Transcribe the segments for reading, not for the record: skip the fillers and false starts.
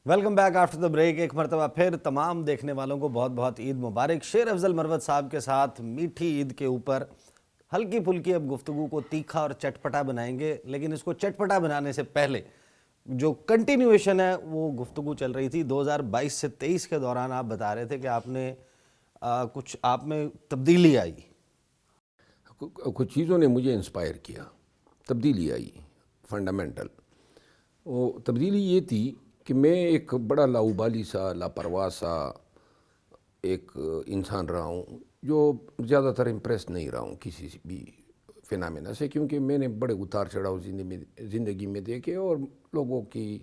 Welcome back after the break. ایک مرتبہ پھر تمام دیکھنے والوں کو بہت بہت عید مبارک. شیر افضل مروت صاحب کے ساتھ میٹھی عید کے اوپر ہلکی پھلکی اب گفتگو کو تیکھا اور چٹپٹا بنائیں گے. لیکن اس کو چٹپٹا بنانے سے پہلے جو کنٹینیویشن ہے وہ گفتگو چل رہی تھی 2022 سے 23 کے دوران. آپ بتا رہے تھے کہ آپ نے کچھ آپ میں تبدیلی آئی. کچھ چیزوں نے مجھے انسپائر کیا, تبدیلی آئی فنڈامنٹل. وہ تبدیلی یہ تھی کہ میں ایک بڑا لاؤبالی سا, لاپرواہ سا ایک انسان رہا ہوں جو زیادہ تر امپریس نہیں رہا ہوں کسی بھی فینامینا سے, کیونکہ میں نے بڑے اتار چڑھاؤ زندگی میں دیکھے اور لوگوں کی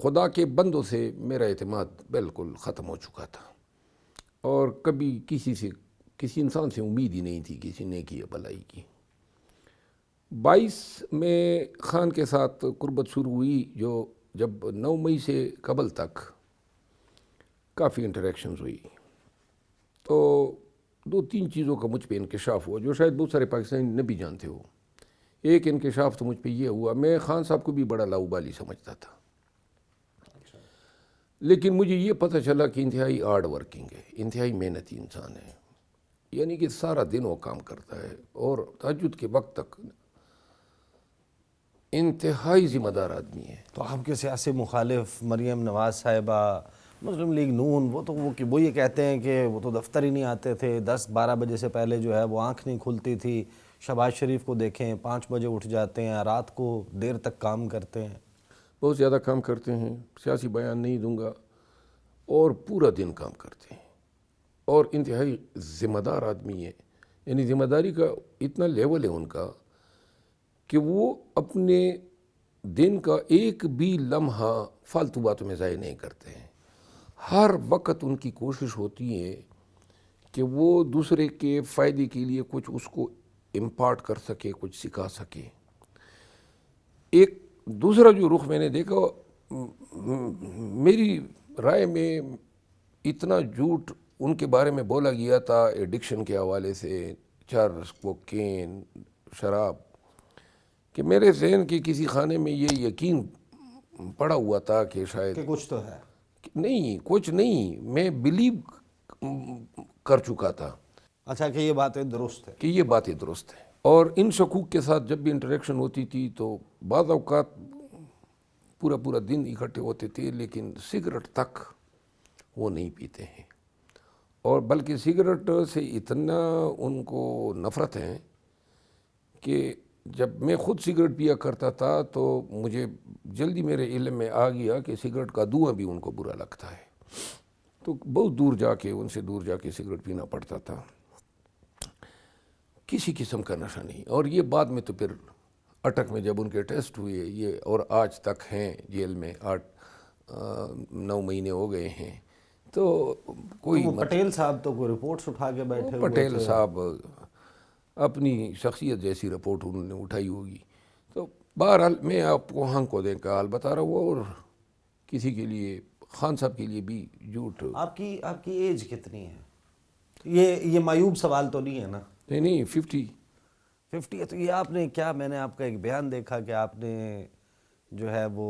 خدا کے بندوں سے میرا اعتماد بالکل ختم ہو چکا تھا, اور کبھی کسی انسان سے امید ہی نہیں تھی کسی نیکی یا بھلائی کی. 22 میں خان کے ساتھ قربت شروع ہوئی, جو جب 9 مئی سے قبل تک کافی انٹریکشنز ہوئی تو 2-3 چیزوں کا مجھ پہ انکشاف ہوا جو شاید بہت سارے پاکستانی نہ بھی جانتے ہو. ایک انکشاف تو مجھ پہ یہ ہوا, میں خان صاحب کو بھی بڑا لاؤبالی سمجھتا تھا, لیکن مجھے یہ پتہ چلا کہ انتہائی ہارڈ ورکنگ ہے, انتہائی محنتی انسان ہے. یعنی کہ سارا دن وہ کام کرتا ہے اور تہجد کے وقت تک انتہائی ذمہ دار آدمی ہے. تو آپ کے سیاسی مخالف مریم نواز صاحبہ, مسلم لیگ نون, وہ یہ کہتے ہیں کہ وہ تو دفتر ہی نہیں آتے تھے, 10-12 بجے سے پہلے جو ہے وہ آنکھ نہیں کھلتی تھی. شہباز شریف کو دیکھیں 5 بجے اٹھ جاتے ہیں, رات کو دیر تک کام کرتے ہیں. بہت زیادہ کام کرتے ہیں, سیاسی بیان نہیں دوں گا, اور پورا دن کام کرتے ہیں اور انتہائی ذمہ دار آدمی ہے. یعنی ذمہ داری کا اتنا لیول ہے ان کا کہ وہ اپنے دن کا ایک بھی لمحہ فالتو باتوں میں ضائع نہیں کرتے ہیں. ہر وقت ان کی کوشش ہوتی ہے کہ وہ دوسرے کے فائدے کے لیے کچھ اس کو امپارٹ کر سکے, کچھ سکھا سکے. ایک دوسرا جو رخ میں نے دیکھا, میری رائے میں اتنا جھوٹ ان کے بارے میں بولا گیا تھا ایڈکشن کے حوالے سے, چرس, کوکین, شراب, کہ میرے ذہن کے کسی خانے میں یہ یقین پڑا ہوا تھا کہ شاید کہ کچھ تو ہے. نہیں, کچھ نہیں, میں بلیو کر چکا تھا. اچھا, کہ یہ باتیں درست ہے. کہ یہ باتیں درست ہیں. اور ان شکوک کے ساتھ جب بھی انٹریکشن ہوتی تھی تو بعض اوقات پورا دن اکٹھے ہوتے تھے, لیکن سگریٹ تک وہ نہیں پیتے ہیں, اور بلکہ سگریٹ سے اتنا ان کو نفرت ہے کہ جب میں خود سگریٹ پیا کرتا تھا تو مجھے جلدی میرے علم میں آ گیا کہ سگریٹ کا دھواں بھی ان کو برا لگتا ہے, تو بہت دور جا کے ان سے دور جا کے سگریٹ پینا پڑتا تھا. کسی قسم کا نشہ نہیں. اور یہ بعد میں تو پھر اٹک میں جب ان کے ٹیسٹ ہوئے یہ, اور آج تک ہیں جیل میں, 8-9 مہینے ہو گئے ہیں. تو کوئی پٹیل صاحب تو کوئی رپورٹس اٹھا کے بیٹھے ہوئے پٹیل تھے. صاحب اپنی شخصیت جیسی رپورٹ انہوں نے اٹھائی ہوگی. تو بہرحال میں آپ کو ہنگ کو دیکھ کا حال بتا رہا ہوں, اور کسی کے لیے خان صاحب کے لیے بھی جھوٹ. آپ کی ایج کتنی ہے؟ یہ معیوب سوال تو نہیں ہے نا؟ نہیں, 50 ہے. تو یہ آپ نے کیا, میں نے آپ کا ایک بیان دیکھا کہ آپ نے جو ہے وہ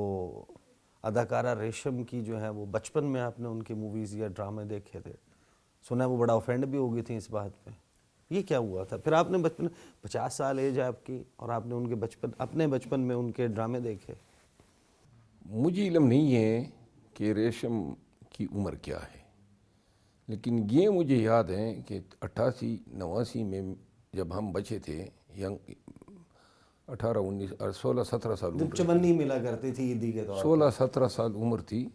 اداکارہ ریشم کی جو ہے وہ بچپن میں آپ نے ان کی موویز یا ڈرامے دیکھے تھے. سنا ہے وہ بڑا آفینڈ بھی ہو گئی تھی اس بات پہ. یہ کیا ہوا تھا پھر؟ آپ نے بچپن 50 سال ایج ہے آپ کی, اور آپ نے ان کے اپنے بچپن میں ان کے ڈرامے دیکھے. مجھے علم نہیں ہے کہ ریشم کی عمر کیا ہے, لیکن یہ مجھے یاد ہے کہ 88-89 میں جب ہم بچے تھے, 16-17 سال جب چمنی ملا کرتی تھی عیدی کے طور 16-17 سال عمر تھی,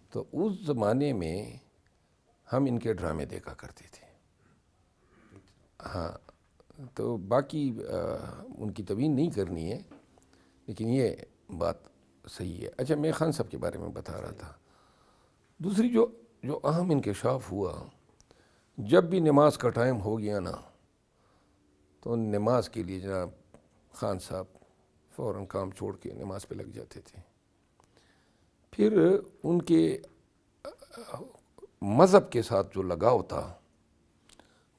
تو اس زمانے میں ہم ان کے ڈرامے دیکھا کرتے تھے. ہاں, تو باقی ان کی توہین نہیں کرنی ہے, لیکن یہ بات صحیح ہے. اچھا, میں خان صاحب کے بارے میں بتا رہا تھا. دوسری جو اہم انکشاف ہوا, جب بھی نماز کا ٹائم ہو گیا نا, تو نماز کے لیے جناب خان صاحب فوراً کام چھوڑ کے نماز پہ لگ جاتے تھے. پھر ان کے مذہب کے ساتھ جو لگاؤ تھا,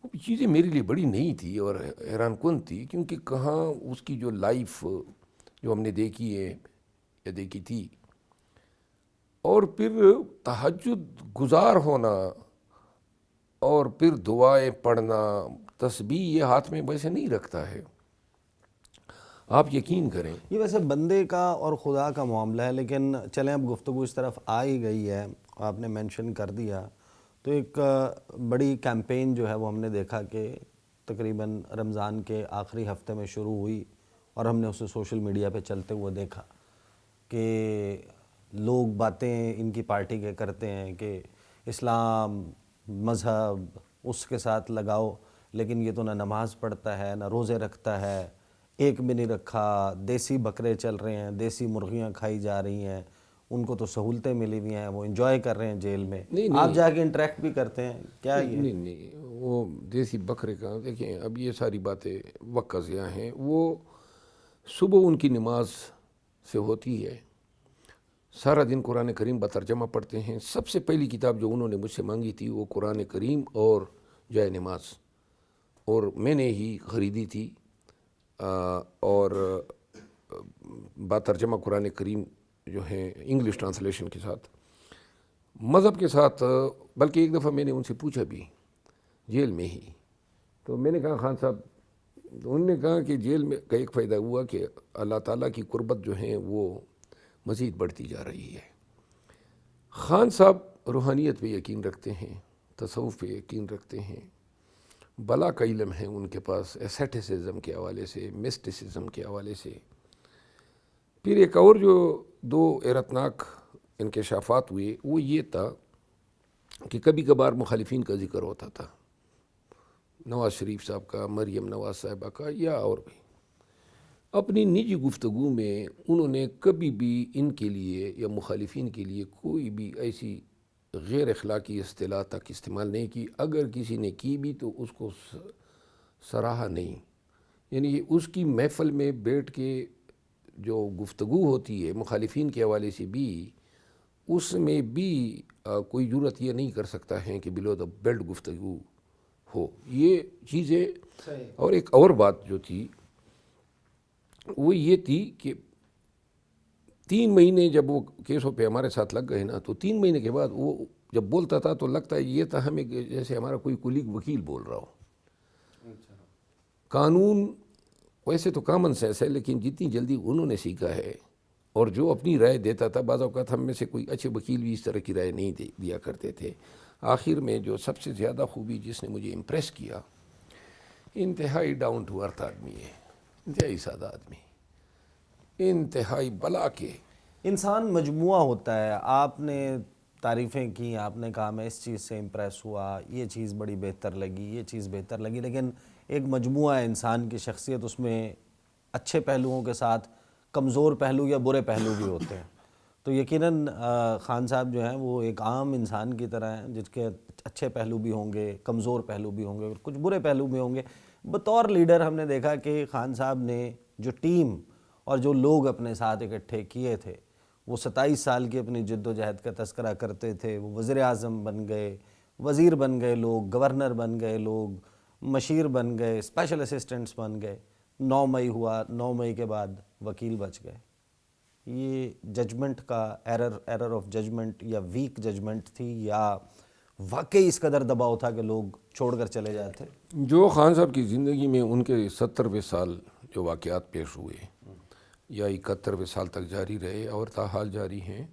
وہ چیزیں میرے لیے بڑی نئی تھی اور حیران کن تھی, کیونکہ کہاں اس کی جو لائف جو ہم نے دیکھی ہے یا دیکھی تھی, اور پھر تہجد گزار ہونا اور پھر دعائیں پڑھنا، تسبیح یہ ہاتھ میں ویسے نہیں رکھتا ہے، آپ یقین کریں۔ یہ ویسے بندے کا اور خدا کا معاملہ ہے، لیکن چلیں اب گفتگو اس طرف آ ہی گئی ہے، آپ نے مینشن کر دیا تو ایک بڑی کیمپین جو ہے وہ ہم نے دیکھا کہ تقریباً رمضان کے آخری ہفتے میں شروع ہوئی، اور ہم نے اسے سوشل میڈیا پہ چلتے ہوئے دیکھا کہ لوگ باتیں ان کی پارٹی کے کرتے ہیں کہ اسلام مذہب اس کے ساتھ لگاؤ، لیکن یہ تو نہ نماز پڑھتا ہے نہ روزے رکھتا ہے، ایک بھی نہیں رکھا، دیسی بکرے چل رہے ہیں، دیسی مرغیاں کھائی جا رہی ہیں، ان کو تو سہولتیں ملی ہوئی ہیں، وہ انجوائے کر رہے ہیں جیل میں، آپ جا کے انٹریکٹ بھی کرتے ہیں کیا یہ؟ نہیں، وہ دیسی بکرے کا دیکھیں، اب یہ ساری باتیں وقت کا ضیاع ہیں۔ وہ صبح ان کی نماز سے ہوتی ہے، سارا دن قرآن کریم بترجمہ پڑھتے ہیں۔ سب سے پہلی کتاب جو انہوں نے مجھ سے مانگی تھی وہ قرآن کریم اور جائے نماز، اور میں نے ہی خریدی تھی، اور بترجمہ قرآن کریم جو ہے انگلش ٹرانسلیشن کے ساتھ، مذہب کے ساتھ۔ بلکہ ایک دفعہ میں نے ان سے پوچھا بھی جیل میں ہی، تو میں نے کہا خان صاحب، انہوں نے کہا کہ جیل میں کا ایک فائدہ ہوا کہ اللہ تعالیٰ کی قربت جو ہے وہ مزید بڑھتی جا رہی ہے۔ خان صاحب روحانیت پہ یقین رکھتے ہیں، تصوف پہ یقین رکھتے ہیں، بلا کا علم ہے ان کے پاس، ایسیٹسزم کے حوالے سے، مسٹسزم کے حوالے سے۔ پھر ایک اور جو دو حیرتناک انکشافات ہوئے وہ یہ تھا کہ کبھی کبھار مخالفین کا ذکر ہوتا تھا، نواز شریف صاحب کا، مریم نواز صاحبہ کا، یا اور بھی۔ اپنی نجی گفتگو میں انہوں نے کبھی بھی ان کے لیے یا مخالفین کے لیے کوئی بھی ایسی غیر اخلاقی اصطلاح تک استعمال نہیں کی، اگر کسی نے کی بھی تو اس کو سراہا نہیں۔ یعنی اس کی محفل میں بیٹھ کے جو گفتگو ہوتی ہے مخالفین کے حوالے سے بھی، اس میں بھی کوئی جرت یہ نہیں کر سکتا ہے کہ بلو دا بیلٹ گفتگو ہو، یہ چیزیں۔ اور ایک اور بات جو تھی وہ یہ تھی کہ 3 مہینے جب وہ کیسوں پہ ہمارے ساتھ لگ گئے نا، تو 3 مہینے کے بعد وہ جب بولتا تھا تو لگتا ہے یہ تھا ہمیں جیسے ہمارا کوئی کولیگ وکیل بول رہا ہو۔ قانون ویسے تو کامن سینس ہے، لیکن جتنی جلدی انہوں نے سیکھا ہے، اور جو اپنی رائے دیتا تھا، بعض اوقات ہم میں سے کوئی اچھے وکیل بھی اس طرح کی رائے نہیں دیا کرتے تھے۔ آخر میں جو سب سے زیادہ خوبی جس نے مجھے امپریس کیا، انتہائی ڈاؤن ٹو ارتھ آدمی ہے، انتہائی سادہ آدمی، انتہائی بلا کے۔ انسان مجموعہ ہوتا ہے، آپ نے تعریفیں کی، آپ نے کہا میں اس چیز سے امپریس ہوا، یہ چیز بڑی بہتر لگی، یہ چیز بہتر لگی، لیکن ایک مجموعہ ہے انسان کی شخصیت، اس میں اچھے پہلوؤں کے ساتھ کمزور پہلو یا برے پہلو بھی ہوتے ہیں۔ تو یقیناً خان صاحب جو ہیں وہ ایک عام انسان کی طرح ہیں، جس کے اچھے پہلو بھی ہوں گے، کمزور پہلو بھی ہوں گے، اور کچھ برے پہلو بھی ہوں گے۔ بطور لیڈر ہم نے دیکھا کہ خان صاحب نے جو ٹیم اور جو لوگ اپنے ساتھ اکٹھے کیے تھے، وہ 27 سال کی اپنی جد و جہد کا تذکرہ کرتے تھے۔ وہ وزیر اعظم بن گئے، وزیر بن گئے لوگ، گورنر بن گئے لوگ، مشیر بن گئے، اسپیشل اسسٹنٹس بن گئے۔ 9 مئی ہوا، 9 مئی کے بعد وکیل بچ گئے۔ یہ ججمنٹ کا ایرر آف ججمنٹ یا ویک ججمنٹ تھی، یا واقعی اس قدر دباؤ تھا کہ لوگ چھوڑ کر چلے جاتے؟ جو خان صاحب کی زندگی میں ان کے 70ویں سال جو واقعات پیش ہوئے یا 71ویں سال تک جاری رہے اور تاحال جاری ہیں،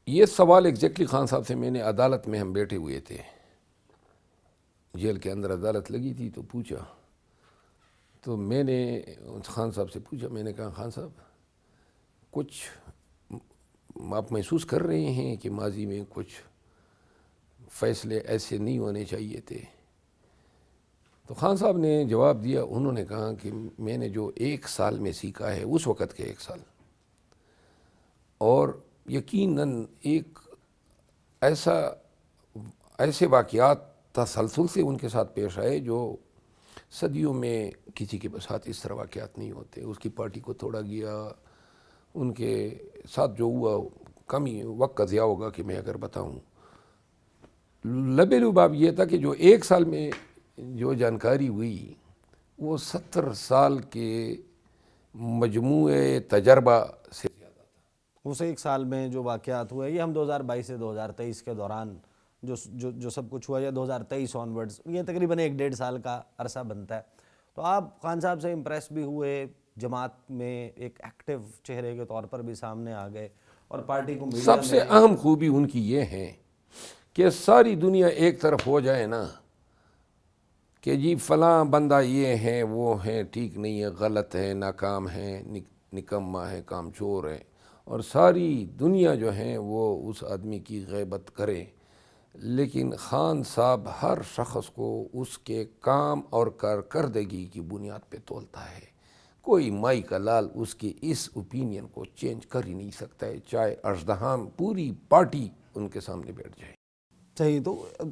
یہ سوال ایگزیکٹلی خان صاحب سے میں نے عدالت میں ہم بیٹھے ہوئے تھے، جیل کے اندر عدالت لگی تھی، تو پوچھا، تو میں نے خان صاحب سے پوچھا، میں نے کہا خان صاحب کچھ آپ محسوس کر رہے ہیں کہ ماضی میں کچھ فیصلے ایسے نہیں ہونے چاہیے تھے؟ تو خان صاحب نے جواب دیا، انہوں نے کہا کہ میں نے جو 1 سال میں سیکھا ہے، اس وقت کے 1 سال، اور یقیناً ایک ایسے واقعات تسلسل سے ان کے ساتھ پیش آئے جو صدیوں میں کسی کے ساتھ اس طرح واقعات نہیں ہوتے۔ اس کی پارٹی کو توڑا گیا، ان کے ساتھ جو ہوا، کم ہی وقت کا ضیاع ہوگا کہ میں اگر بتاؤں۔ لبے لباب یہ تھا کہ جو 1 سال میں جو جانکاری ہوئی وہ 70 سال کے مجموعے تجربہ سے زیادہ تھا۔ اس ایک سال میں جو واقعات ہوئے، یہ ہم 2022 سے 2023 کے دوران جو سب کچھ ہوا، یا 2023 آنورڈز، یہ تقریباً 1-1.5 سال کا عرصہ بنتا ہے. تو آپ خان صاحب سے امپریس بھی ہوئے، جماعت میں ایک ایکٹیو چہرے کے طور پر بھی سامنے آ گئے، اور پارٹی کو میڈیا سب سے میں اہم خوبی ان کی یہ ہے کہ ساری دنیا ایک طرف ہو جائے نا کہ جی فلاں بندہ یہ ہے، وہ ہے، ٹھیک نہیں ہے، غلط ہے، ناکام ہے، نکما ہے، کام چور ہے، اور ساری دنیا جو ہے وہ اس آدمی کی غیبت کرے، لیکن خان صاحب ہر شخص کو اس کے کام اور کارکردگی کی بنیاد پہ تولتا ہے. کوئی مائی کا لال اس کی اس اوپینین کو چینج کر ہی نہیں سکتا ہے، چاہے اژدہام پوری پارٹی ان کے سامنے بیٹھ جائے. صحیح.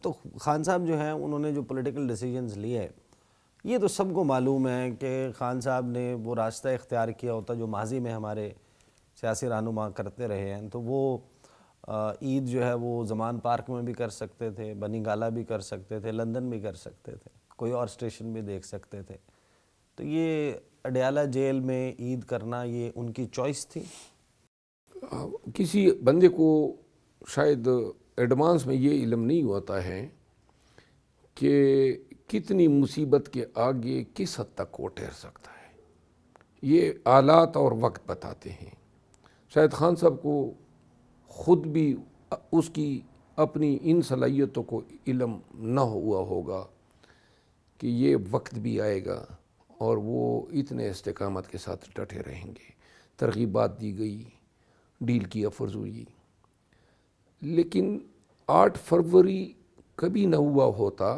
تو خان صاحب جو ہیں انہوں نے جو پولیٹیکل ڈیسیجنز لیے، یہ تو سب کو معلوم ہے کہ خان صاحب نے وہ راستہ اختیار کیا ہوتا جو ماضی میں ہمارے سیاسی رہنما کرتے رہے ہیں. تو وہ عید جو ہے وہ زمان پارک میں بھی کر سکتے تھے، بنی گالا بھی کر سکتے تھے، لندن بھی کر سکتے تھے، کوئی اور اسٹیشن بھی دیکھ سکتے تھے. تو یہ اڈیالہ جیل میں عید کرنا یہ ان کی چوائس تھی. کسی بندے کو شاید ایڈوانس میں یہ علم نہیں ہوتا ہے کہ کتنی مصیبت کے آگے کس حد تک وہ ٹھہر سکتا ہے. یہ آلات اور وقت بتاتے ہیں. شاید خان صاحب کو خود بھی اس کی اپنی ان صلاحیتوں کو علم نہ ہوا ہوگا کہ یہ وقت بھی آئے گا اور وہ اتنے استقامت کے ساتھ ڈٹے رہیں گے. ترغیبات دی گئی، ڈیل کی آفرز ہوئی، لیکن 8 فروری کبھی نہ ہوا ہوتا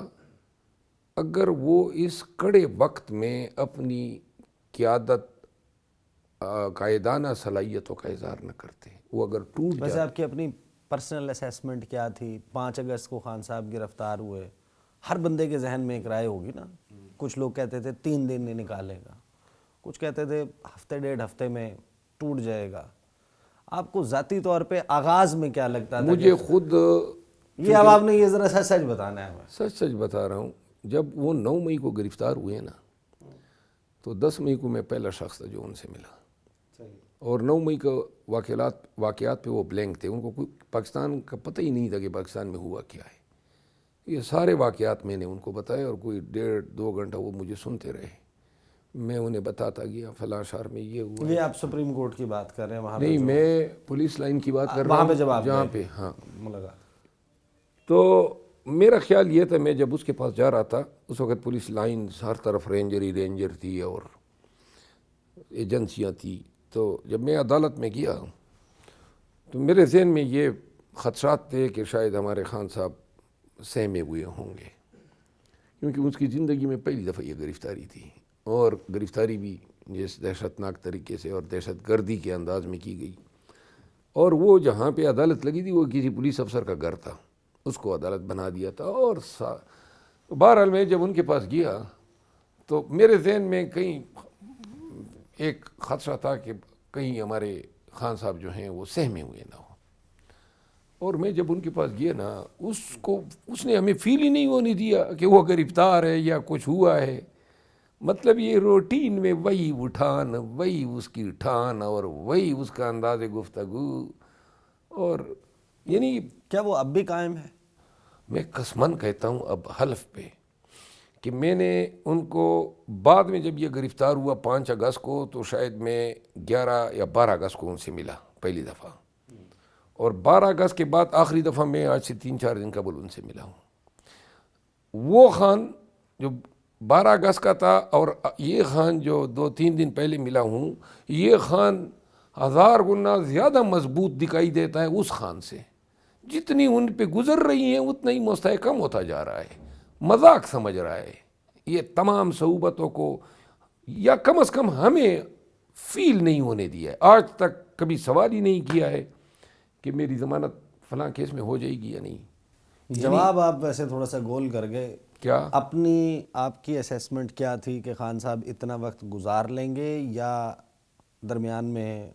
اگر وہ اس کڑے وقت میں اپنی قیادت قائدانہ صلاحیتوں کا اظہار نہ کرتے. وہ اگر ٹوٹ ویسے جاتے. آپ کی اپنی پرسنل اسیسمنٹ کیا تھی؟ 5 اگست کو خان صاحب گرفتار ہوئے، ہر بندے کے ذہن میں ایک رائے ہوگی نا. کچھ لوگ کہتے تھے 3 دن نہیں نکالے گا، کچھ کہتے تھے ہفتے 1.5 ہفتے میں ٹوٹ جائے گا. آپ کو ذاتی طور پہ آغاز میں کیا لگتا تھا؟ مجھے خود یہ اب آپ نے یہ ذرا سچ بتانا ہے ہمیں. سچ بتا رہا ہوں، جب وہ 9 مئی کو گرفتار ہوئے نا تو 10 مئی کو میں پہلا شخص تھا جو ان سے ملا. اور 9 مئی کا واقعات پہ وہ بلینک تھے. ان کو کوئی پاکستان کا پتہ ہی نہیں تھا کہ پاکستان میں ہوا کیا ہے. یہ سارے واقعات میں نے ان کو بتائے اور کوئی 1.5-2 گھنٹہ وہ مجھے سنتے رہے. میں انہیں بتاتا گیا فلاں شہر میں یہ ہوا. یہ آپ سپریم کورٹ کی بات کر رہے ہیں وہاں پہ؟ نہیں، میں پولیس لائن کی بات کر رہا وہاں ہوں پہ جب آپ جہاں گئے پہ ہاں. ملاقات. تو میرا خیال یہ تھا، میں جب اس کے پاس جا رہا تھا اس وقت پولیس لائن ہر طرف رینجر تھی اور ایجنسیاں تھی. تو جب میں عدالت میں گیا تو میرے ذہن میں یہ خدشات تھے کہ شاید ہمارے خان صاحب سہمے ہوئے ہوں گے، کیونکہ اس کی زندگی میں پہلی دفعہ یہ گرفتاری تھی، اور گرفتاری بھی جس دہشتناک طریقے سے اور دہشت گردی کے انداز میں کی گئی. اور وہ جہاں پہ عدالت لگی تھی وہ کسی پولیس افسر کا گھر تھا، اس کو عدالت بنا دیا تھا. اور بہرحال میں جب ان کے پاس گیا تو میرے ذہن میں کہیں ایک خدشہ تھا کہ کہیں ہمارے خان صاحب جو ہیں وہ سہمے ہوئے نہ ہو. اور میں جب ان کے پاس گیا نا اس نے ہمیں فیل ہی نہیں ہونے دیا کہ وہ گرفتار ہے یا کچھ ہوا ہے. مطلب یہ روٹین میں وہی اٹھان، وہی اس کی ٹھان اور وہی اس کا انداز گفتگو. اور یعنی کیا وہ اب بھی قائم ہے؟ میں قسماً کہتا ہوں اب حلف پہ کہ میں نے ان کو بعد میں جب یہ گرفتار ہوا 5 اگست کو تو شاید میں 11 یا 12 اگست کو ان سے ملا پہلی دفعہ، اور 12 اگست کے بعد آخری دفعہ میں آج سے 3-4 دن قبل ان سے ملا ہوں. وہ خان جو 12 اگست کا تھا اور یہ خان جو 2-3 دن پہلے ملا ہوں، یہ خان 1000 گنا زیادہ مضبوط دکھائی دیتا ہے اس خان سے. جتنی ان پہ گزر رہی ہیں اتنا ہی مستحکم ہوتا جا رہا ہے، مذاق سمجھ رہا ہے یہ تمام صعوبتوں کو، یا کم از کم ہمیں فیل نہیں ہونے دیا ہے. آج تک کبھی سوال ہی نہیں کیا ہے کہ میری ضمانت فلاں کیس میں ہو جائے گی یا نہیں. جواب آپ ویسے تھوڑا سا گول کر گئے. کیا اپنی آپ کی اسیسمنٹ کیا تھی کہ خان صاحب اتنا وقت گزار لیں گے، یا درمیان میں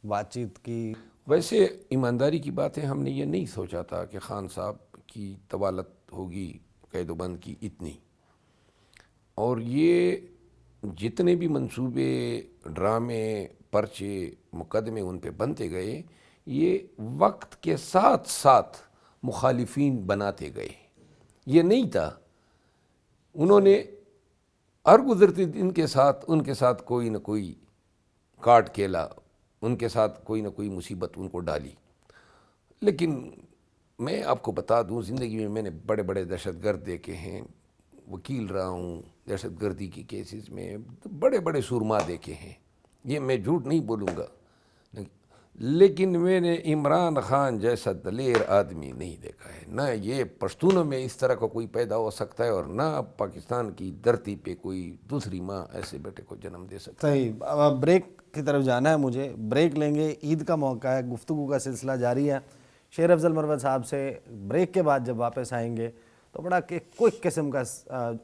بات چیت کی؟ ویسے ایمانداری کی بات ہے، ہم نے یہ نہیں سوچا تھا کہ خان صاحب کی طوالت ہوگی قید و بند کی اتنی. اور یہ جتنے بھی منصوبے، ڈرامے، پرچے مقدمے ان پہ بنتے گئے، یہ وقت کے ساتھ ساتھ مخالفین بناتے گئے. یہ نہیں تھا انہوں نے ہر گزرتے دن کے ساتھ ان کے ساتھ کوئی نہ کوئی کاٹ کھیلا، ان کے ساتھ کوئی نہ کوئی مصیبت ان کو ڈالی. لیکن میں آپ کو بتا دوں، زندگی میں نے بڑے بڑے دہشت گرد دیکھے ہیں، وکیل رہا ہوں دہشت گردی کی کیسز میں، بڑے بڑے سرما دیکھے ہیں، یہ میں جھوٹ نہیں بولوں گا. لیکن میں نے عمران خان جیسا دلیر آدمی نہیں دیکھا ہے. نہ یہ پشتونوں میں اس طرح کا کوئی پیدا ہو سکتا ہے، اور نہ پاکستان کی دھرتی پہ کوئی دوسری ماں ایسے بیٹے کو جنم دے سکتا ہے. صحیح. اب بریک کی طرف جانا ہے مجھے، بریک لیں گے. عید کا موقع ہے، گفتگو کا سلسلہ جاری ہے. شیر افضل مروت صاحب سے بریک کے بعد جب واپس آئیں گے تو بڑا کوئک قسم کا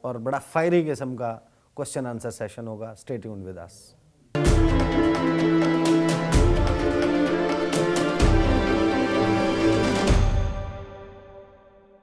اور بڑا فائری قسم کا کوسچن آنسر سیشن ہوگا. Stay tuned with us.